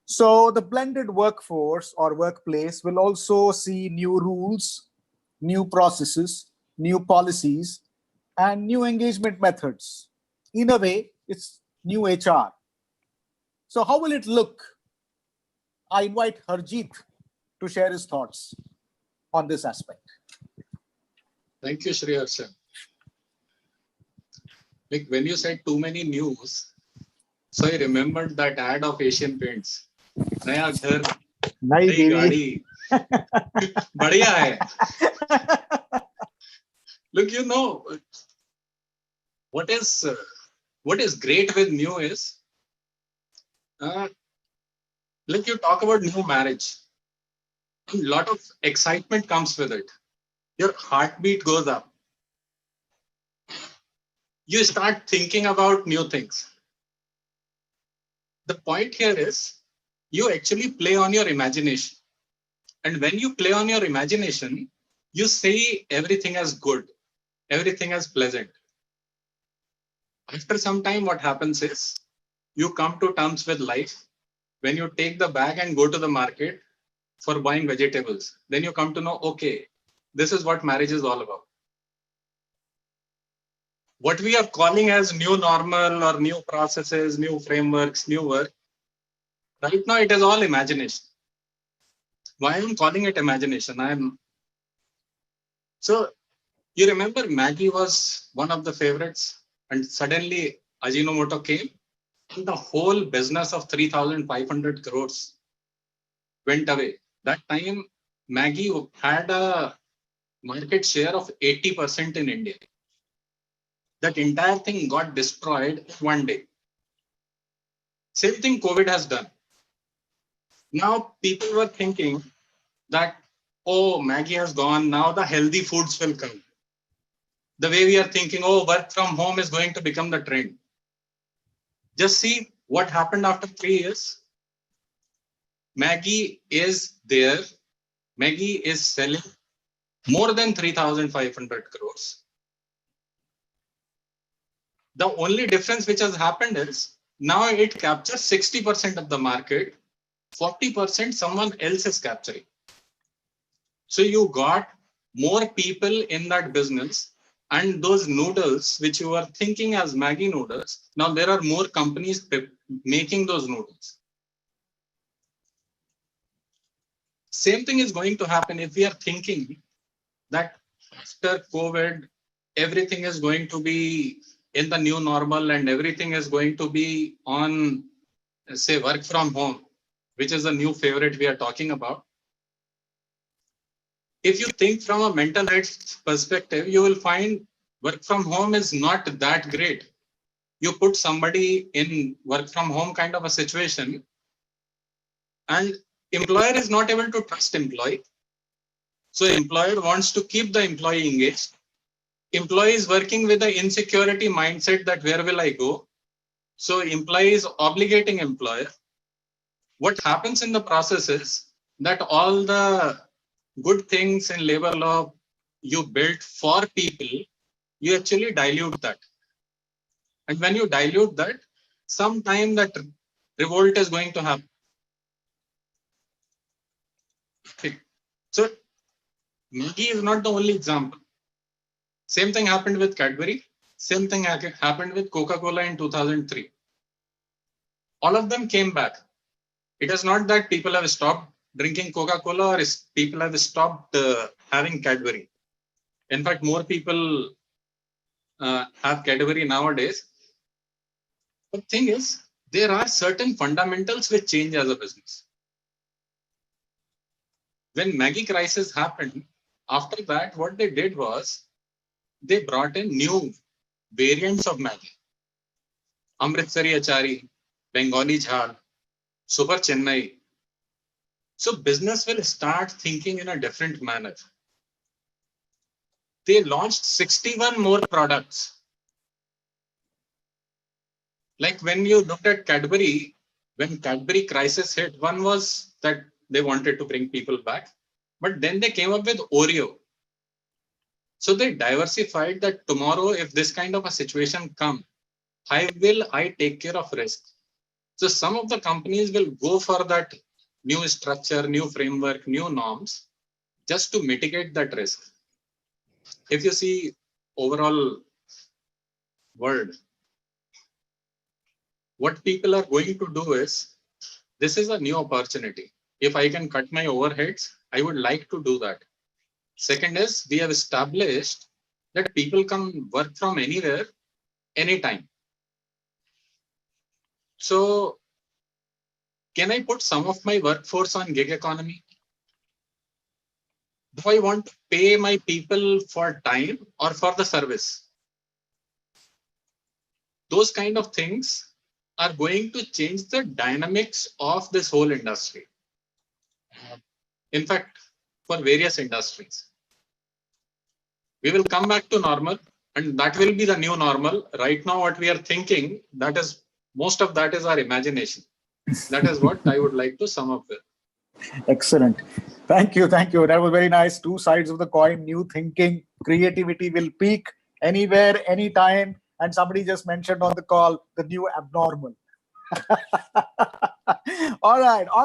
So the blended workforce or workplace will also see new rules, new processes, new policies, and new engagement methods. In a way, it's new HR. So how will it look? I invite Harjeet to share his thoughts on this aspect. Thank you, Shri Harsha. Like when you said too many news, so I remembered that ad of Asian Paints. नया घर, Nahi नई Devi. गाड़ी, बढ़िया है. Look, what is what is great with new is, like you talk about new marriage, a lot of excitement comes with it. Your heartbeat goes up. You start thinking about new things. The point here is you actually play on your imagination. And when you play on your imagination, you see everything as good, everything as pleasant. After some time, what happens is you come to terms with life. When you take the bag and go to the market for buying vegetables, then you come to know, okay, this is what marriage is all about. What we are calling as new normal or new processes, new frameworks, new work, right now it is all imagination. Why I'm calling it imagination? So you remember Maggie was one of the favorites, and suddenly Ajinomoto came, and the whole business of 3,500 crores went away. That time, Maggie had a market share of 80% in India. That entire thing got destroyed one day. Same thing COVID has done. Now people were thinking that, oh, Maggie has gone, now the healthy foods will come. The way we are thinking, oh, work from home is going to become the trend. Just see what happened after 3 years. Maggie is there. Maggie is selling more than 3,500 crores. The only difference which has happened is now it captures 60% of the market, 40% someone else is capturing. So you got more people in that business, and those noodles which you were thinking as Maggie noodles, now there are more companies making those noodles. Same thing is going to happen if we are thinking that after COVID, everything is going to be in the new normal and everything is going to be on, say, work from home, which is a new favorite we are talking about. If you think from a mental health perspective, you will find work from home is not that great. You put somebody in work from home kind of a situation, and employer is not able to trust employee. So employer wants to keep the employee engaged. Employee is working with the insecurity mindset that where will I go? So employee is obligating employer. What happens in the process is that all the good things in labor law you built for people, you actually dilute that. And when you dilute that, sometime that revolt is going to happen. Okay. So Maggie is not the only example. Same thing happened with Cadbury. Same thing happened with Coca-Cola in 2003. All of them came back. It is not that people have stopped drinking Coca-Cola or people have stopped having Cadbury. In fact, more people have Cadbury nowadays. The thing is, there are certain fundamentals which change as a business. When Maggie crisis happened, after that, what they did was they brought in new variants of Maggie. Amritsari Achari, Bengali Jhal, Super Chennai. So business will start thinking in a different manner. They launched 61 more products. Like when you looked at Cadbury, when Cadbury crisis hit, one was that they wanted to bring people back, but then they came up with Oreo. So they diversified that tomorrow, if this kind of a situation comes, how will I take care of risk? So some of the companies will go for that new structure, new framework, new norms, just to mitigate that risk. If you see overall world, what people are going to do is, this is a new opportunity. If I can cut my overheads, I would like to do that. Second is, we have established that people can work from anywhere, anytime. So can I put some of my workforce on gig economy? Do I want to pay my people for time or for the service? Those kind of things are going to change the dynamics of this whole industry. In fact, for various industries, we will come back to normal, and that will be the new normal. Right now, what we are thinking, that is, most of that is our imagination. That is what I would like to sum up with. Excellent. Thank you. Thank you. That was very nice. Two sides of the coin, new thinking, creativity will peak anywhere, anytime. And somebody just mentioned on the call the new abnormal. All right.